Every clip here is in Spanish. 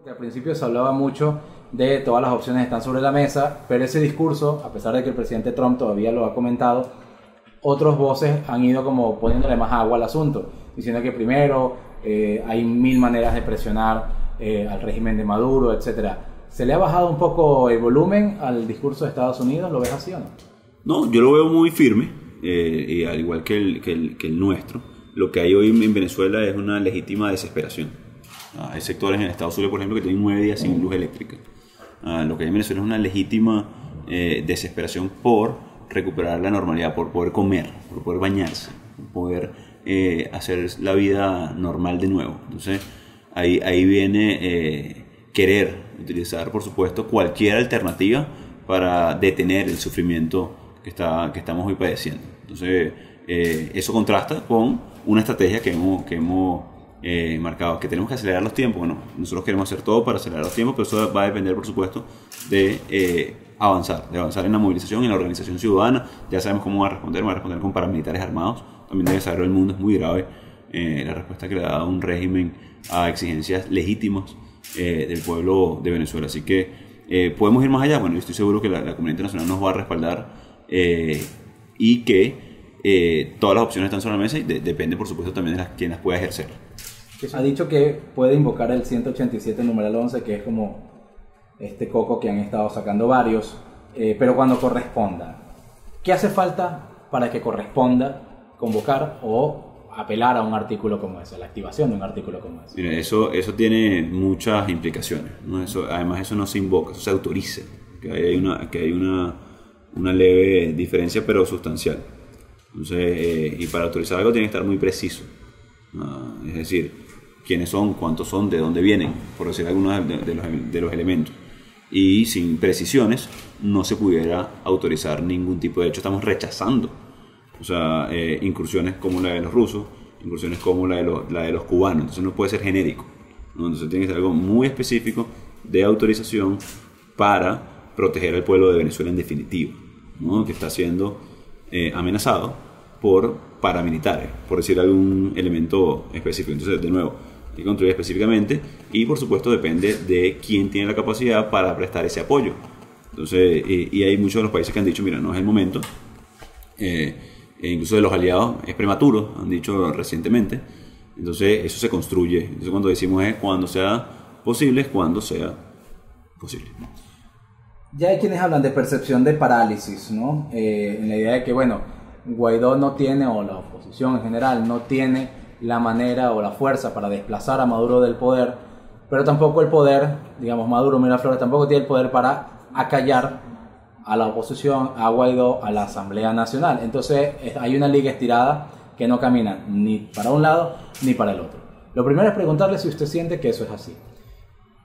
Al principio se hablaba mucho de todas las opciones que están sobre la mesa, pero ese discurso, a pesar de que el presidente Trump todavía lo ha comentado, otros voces han ido como poniéndole más agua al asunto, diciendo que primero hay 1000 maneras de presionar al régimen de Maduro, etcétera. ¿Se le ha bajado un poco el volumen al discurso de Estados Unidos? ¿Lo ves así o no? No, yo lo veo muy firme, y al igual que el nuestro. Lo que hay hoy en Venezuela es una legítima desesperación. Hay sectores en Estados Unidos, por ejemplo, que tienen 9 días sin luz eléctrica. Lo que hay en Venezuela es una legítima desesperación por recuperar la normalidad, por poder comer, por poder bañarse, por poder hacer la vida normal de nuevo. Entonces, ahí viene querer utilizar, por supuesto, cualquier alternativa para detener el sufrimiento que estamos hoy padeciendo. Entonces, eso contrasta con una estrategia que hemos marcado, que tenemos que acelerar los tiempos. Bueno, nosotros queremos hacer todo para acelerar los tiempos, pero eso va a depender, por supuesto, de avanzar en la movilización, en la organización ciudadana. Ya sabemos cómo va a responder con paramilitares armados. También debe saberlo el mundo, es muy grave la respuesta que le ha dado un régimen a exigencias legítimas del pueblo de Venezuela. Así que podemos ir más allá. Bueno, yo estoy seguro que la comunidad internacional nos va a respaldar y que todas las opciones están sobre la mesa y depende, por supuesto, también de quien las pueda ejercer. Ha dicho que puede invocar el 187 numeral 11, que es como este coco que han estado sacando varios, pero cuando corresponda. ¿Qué hace falta para que corresponda convocar o apelar a un artículo como ese, la activación de un artículo como ese? Mira, eso tiene muchas implicaciones, ¿no? Además, eso no se invoca, eso se autoriza. Que hay una leve diferencia, pero sustancial. Entonces, y para autorizar algo tiene que estar muy preciso. Es decir, quiénes son, cuántos son, de dónde vienen, por decir algunos de los elementos. Y sin precisiones no se pudiera autorizar ningún tipo de hecho. Estamos rechazando, incursiones como la de los rusos, incursiones como la de los cubanos. Entonces no puede ser genérico, ¿no? Entonces tiene que ser algo muy específico de autorización para proteger al pueblo de Venezuela en definitiva, ¿no? Que está siendo amenazado por paramilitares, por decir algún elemento específico. Entonces, de nuevo, hay que construir específicamente y, por supuesto, depende de quién tiene la capacidad para prestar ese apoyo. Entonces, y hay muchos de los países que han dicho, mira, no es el momento, incluso de los aliados, es prematuro, han dicho recientemente. Entonces, eso se construye. Entonces, cuando decimos es cuando sea posible, es cuando sea posible. Ya hay quienes hablan de percepción de parálisis, ¿no? En la idea de que, bueno, Guaidó no tiene, o la oposición en general, no tiene la manera o la fuerza para desplazar a Maduro del poder, pero tampoco el poder, digamos, Maduro, Miraflores, tampoco tiene el poder para acallar a la oposición, a Guaidó, a la Asamblea Nacional. Entonces hay una liga estirada que no camina ni para un lado ni para el otro. Lo primero es preguntarle si usted siente que eso es así.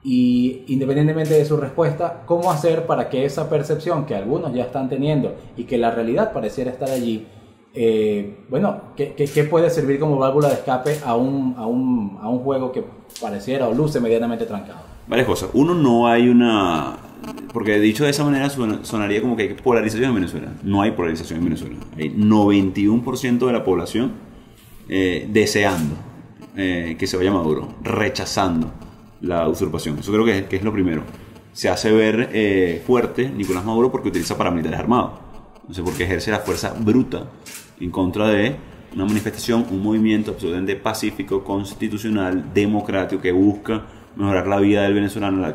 Y independientemente de su respuesta, ¿cómo hacer para que esa percepción que algunos ya están teniendo y que la realidad pareciera estar allí, ¿qué puede servir como válvula de escape a un juego que pareciera o luce medianamente trancado? Varias cosas. Uno, no hay una... Porque dicho de esa manera sonaría como que hay polarización en Venezuela. No hay polarización en Venezuela. Hay 91% de la población deseando que se vaya Maduro, rechazando la usurpación. Eso creo que es lo primero. Se hace ver fuerte Nicolás Maduro porque utiliza paramilitares armados. No sé, porque ejerce la fuerza bruta en contra de una manifestación, un movimiento absolutamente pacífico, constitucional, democrático, que busca mejorar la vida del venezolano,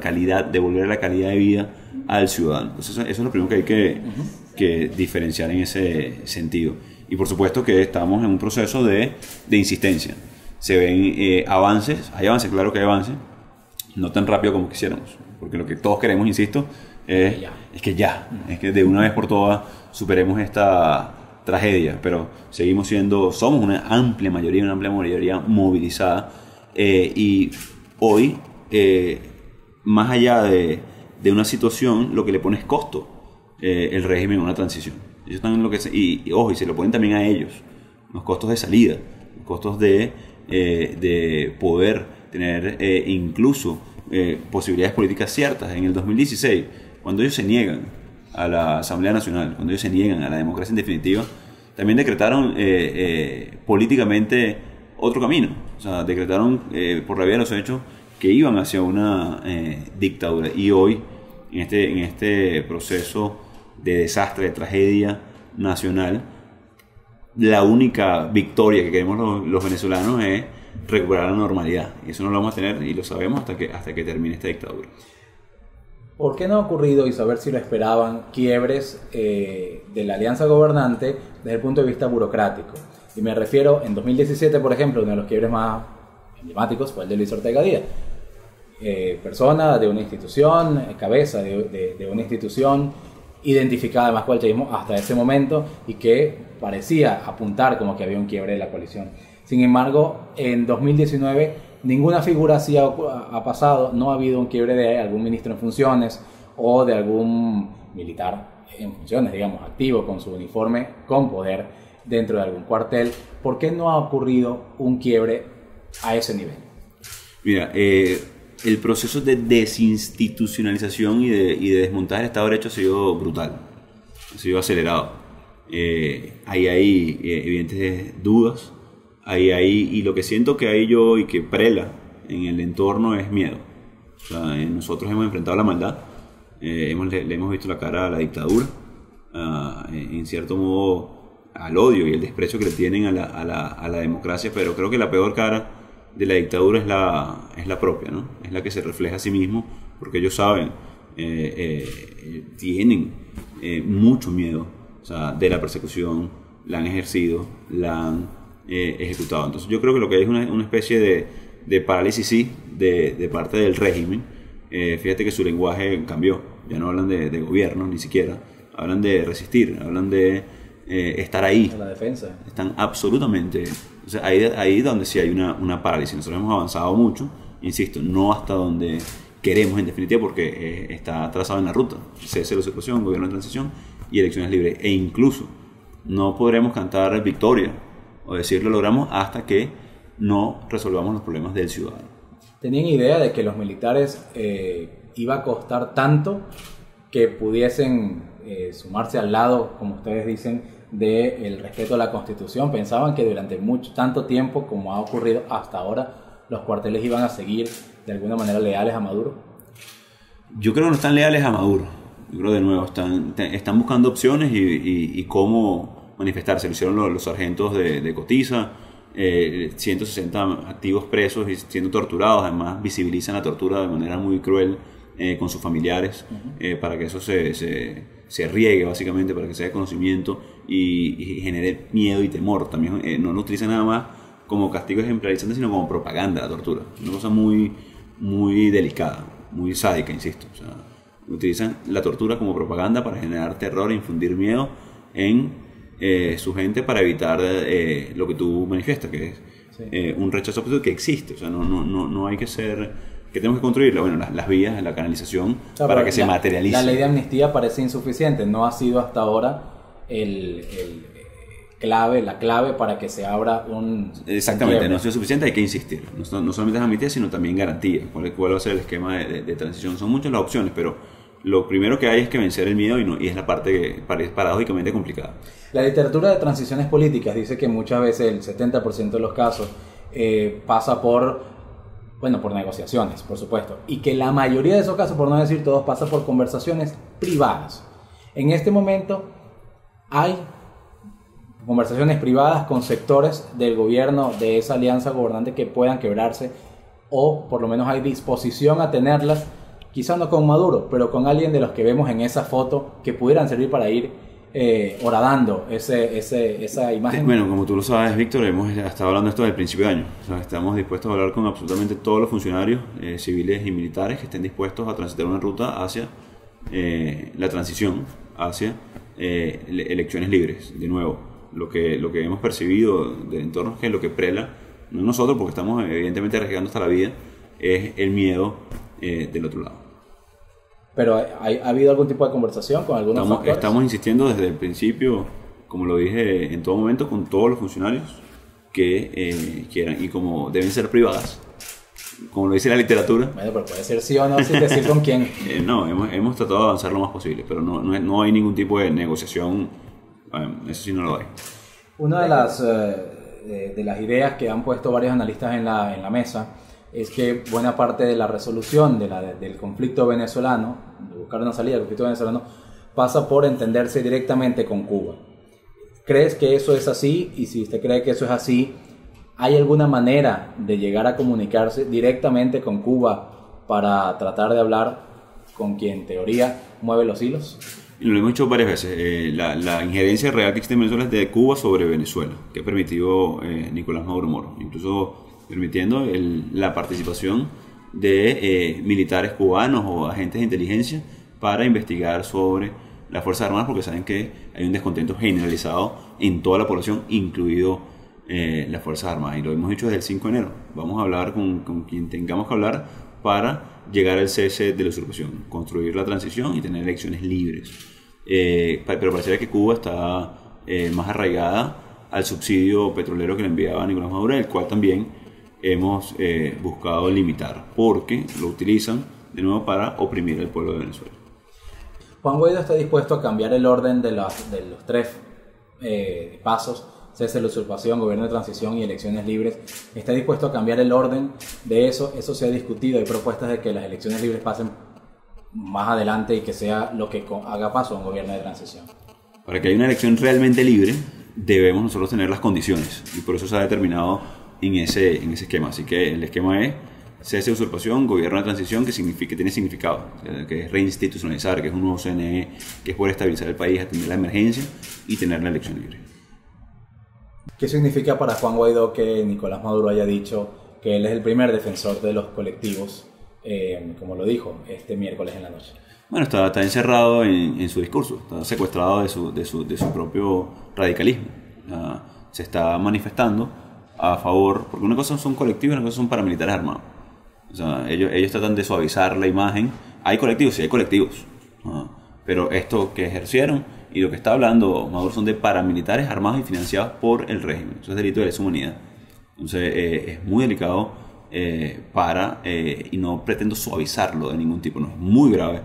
devolver la calidad de vida al ciudadano. Entonces, eso es lo primero que hay que diferenciar en ese sentido. Y por supuesto que estamos en un proceso de insistencia. Se ven avances, claro que hay avances, no tan rápido como quisiéramos, porque lo que todos queremos, insisto, es que de una vez por todas superemos esta tragedia, pero somos una amplia mayoría movilizada, y hoy, más allá de una situación, lo que le pone es costo el régimen en una transición. Ellos están y se lo ponen también a ellos, los costos de salida, los costos de poder tener incluso posibilidades políticas ciertas. En el 2016, cuando ellos se niegan a la Asamblea Nacional, cuando ellos se niegan a la democracia en definitiva, también decretaron políticamente otro camino. O sea, decretaron por la vía de los hechos que iban hacia una dictadura. Y hoy, en este proceso de desastre, de tragedia nacional, la única victoria que queremos los venezolanos es recuperar la normalidad. Y eso no lo vamos a tener, y lo sabemos hasta que termine esta dictadura. ¿Por qué no ha ocurrido, y saber si lo esperaban, quiebres de la alianza gobernante desde el punto de vista burocrático? Y me refiero, en 2017, por ejemplo, uno de los quiebres más emblemáticos fue el de Luis Ortega Díaz. Persona de una institución, cabeza de una institución, identificada además con el chavismo hasta ese momento, y que parecía apuntar como que había un quiebre de la coalición. Sin embargo, en 2019 ninguna figura así ha pasado, no ha habido un quiebre de algún ministro en funciones o de algún militar en funciones, digamos, activo con su uniforme, con poder dentro de algún cuartel. ¿Por qué no ha ocurrido un quiebre a ese nivel? Mira, el proceso de desinstitucionalización y de desmontaje del Estado de Derecho ha sido brutal, ha sido acelerado. Ahí hay evidentes dudas, y lo que siento que hay yo y que prela en el entorno es miedo. O sea, nosotros hemos enfrentado la maldad, le hemos visto la cara a la dictadura, en cierto modo al odio y el desprecio que le tienen a la democracia, pero creo que la peor cara de la dictadura es la propia, ¿no? Es la que se refleja a sí mismo, porque ellos saben, tienen mucho miedo, o sea, de la persecución, la han ejercido, la han ejecutado. Entonces yo creo que lo que hay es una especie de parálisis de parte del régimen. Fíjate que su lenguaje cambió, ya no hablan de gobierno ni siquiera, hablan de resistir, hablan de estar ahí, la defensa. Están absolutamente, o sea, ahí donde sí hay una parálisis. Nosotros hemos avanzado mucho, insisto, no hasta donde queremos en definitiva, porque está trazado en la ruta: cese de la usurpación, gobierno de transición y elecciones libres. E incluso no podremos cantar victoria o decir lo logramos hasta que no resolvamos los problemas del ciudadano. ¿Tenían idea de que los militares iba a costar tanto que pudiesen sumarse al lado, como ustedes dicen, del respeto a la Constitución? ¿Pensaban que durante tanto tiempo, como ha ocurrido hasta ahora, los cuarteles iban a seguir de alguna manera leales a Maduro? Yo creo que no están leales a Maduro. Yo creo, de nuevo, están buscando opciones y cómo manifestarse. Lo hicieron los sargentos de Cotiza, 160 activos presos y siendo torturados. Además, visibilizan la tortura de manera muy cruel con sus familiares, para que eso se riegue, básicamente, para que sea de conocimiento y genere miedo y temor. También no lo utilizan nada más como castigo ejemplarizante, sino como propaganda la tortura. Una cosa muy, muy delicada, muy sádica, insisto. O sea, utilizan la tortura como propaganda para generar terror e infundir miedo en su gente, para evitar lo que tú manifiestas, que es un rechazo absoluto que existe. O sea, no hay que ser... que tenemos que construir las vías, la canalización, para que se materialice. La ley de amnistía parece insuficiente, no ha sido hasta ahora la clave para que se abra un... Exactamente, no ha sido suficiente, hay que insistir. No solamente es amnistía, sino también garantía. ¿Cuál va a ser el esquema de transición? Son muchas las opciones, pero lo primero que hay es que vencer el miedo, y es la parte que parece paradójicamente complicada. La literatura de transiciones políticas dice que muchas veces, el 70% de los casos, pasa por negociaciones, por supuesto, y que la mayoría de esos casos, por no decir todos, pasa por conversaciones privadas. En este momento hay conversaciones privadas con sectores del gobierno, de esa alianza gobernante, que puedan quebrarse, o por lo menos hay disposición a tenerlas, quizá no con Maduro, pero con alguien de los que vemos en esa foto, que pudieran servir para ir horadando esa imagen. Bueno, como tú lo sabes, Víctor, hemos estado hablando de esto desde el principio de año. O sea, estamos dispuestos a hablar con absolutamente todos los funcionarios civiles y militares que estén dispuestos a transitar una ruta hacia la transición, hacia elecciones libres. De nuevo, lo que hemos percibido del entorno es que lo que prela, no nosotros, porque estamos evidentemente arriesgando hasta la vida, es el miedo del otro lado. ¿Pero ha habido algún tipo de conversación con algunos factores? Estamos insistiendo desde el principio, como lo dije en todo momento, con todos los funcionarios que quieran, y como deben ser privadas, como lo dice la literatura. Bueno, pero puede ser sí o no, sin decir con quién. No, hemos tratado de avanzar lo más posible, pero no hay ningún tipo de negociación, eso sí no lo hay. Una de las ideas que han puesto varios analistas en la mesa es que buena parte de la resolución del conflicto venezolano, de buscar una salida del conflicto venezolano, pasa por entenderse directamente con Cuba. ¿Crees que eso es así? Y si usted cree que eso es así, ¿hay alguna manera de llegar a comunicarse directamente con Cuba para tratar de hablar con quien en teoría mueve los hilos? Y lo hemos dicho varias veces, la injerencia real que existe en Venezuela es de Cuba sobre Venezuela, que ha permitido Nicolás Maduro Moro, incluso permitiendo la participación de militares cubanos o agentes de inteligencia para investigar sobre las Fuerzas Armadas, porque saben que hay un descontento generalizado en toda la población, incluido las Fuerzas Armadas. Y lo hemos dicho desde el 5 de enero. Vamos a hablar con quien tengamos que hablar para llegar al cese de la usurpación, construir la transición y tener elecciones libres. Pero pareciera que Cuba está más arraigada al subsidio petrolero que le enviaba Nicolás Maduro, el cual también hemos buscado limitar, porque lo utilizan de nuevo para oprimir al pueblo de Venezuela. Juan Guaidó está dispuesto a cambiar el orden de los tres pasos: cese de la usurpación, gobierno de transición y elecciones libres. ¿Está dispuesto a cambiar el orden de eso? Eso se ha discutido. Hay propuestas de que las elecciones libres pasen más adelante y que sea lo que haga paso a un gobierno de transición. Para que haya una elección realmente libre, debemos nosotros tener las condiciones, y por eso se ha determinado en ese esquema. Así que el esquema es cese de usurpación, gobierno de transición, que tiene significado, que es reinstitucionalizar, que es un nuevo CNE, que es poder estabilizar el país, atender la emergencia y tener la elección libre. ¿Qué significa para Juan Guaidó que Nicolás Maduro haya dicho que él es el primer defensor de los colectivos, como lo dijo este miércoles en la noche? Bueno, está encerrado en su discurso, está secuestrado de su propio radicalismo. Se está manifestando a favor, porque una cosa son colectivos y una cosa son paramilitares armados. O sea, ellos tratan de suavizar la imagen. Hay colectivos, sí hay colectivos, pero esto que ejercieron y lo que está hablando Maduro son de paramilitares armados y financiados por el régimen. Eso es delito de lesa humanidad. Entonces es muy delicado y no pretendo suavizarlo de ningún tipo. No, es muy grave,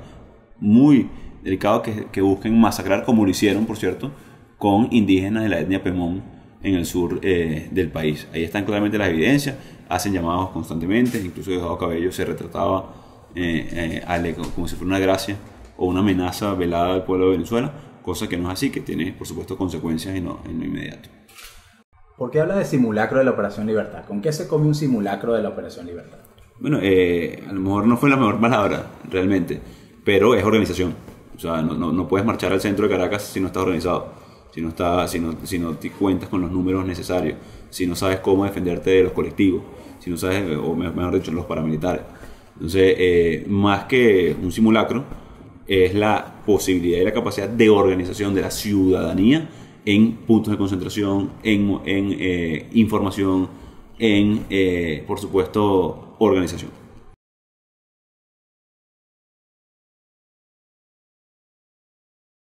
muy delicado que busquen masacrar, como lo hicieron, por cierto, con indígenas de la etnia Pemón en el sur del país. Ahí están claramente las evidencias, hacen llamados constantemente, incluso Diosdado Cabello se retrataba como si fuera una gracia o una amenaza velada al pueblo de Venezuela, cosa que no es así, que tiene por supuesto consecuencias en lo inmediato. ¿Por qué habla de simulacro de la Operación Libertad? ¿Con qué se come un simulacro de la Operación Libertad? Bueno, a lo mejor no fue la mejor palabra realmente, pero es organización. O sea, no puedes marchar al centro de Caracas si no estás organizado, si no te cuentas con los números necesarios, si no sabes cómo defenderte de los colectivos, si no sabes, o mejor dicho, los paramilitares. Entonces, más que un simulacro, es la posibilidad y la capacidad de organización de la ciudadanía en puntos de concentración, en información, por supuesto, organización.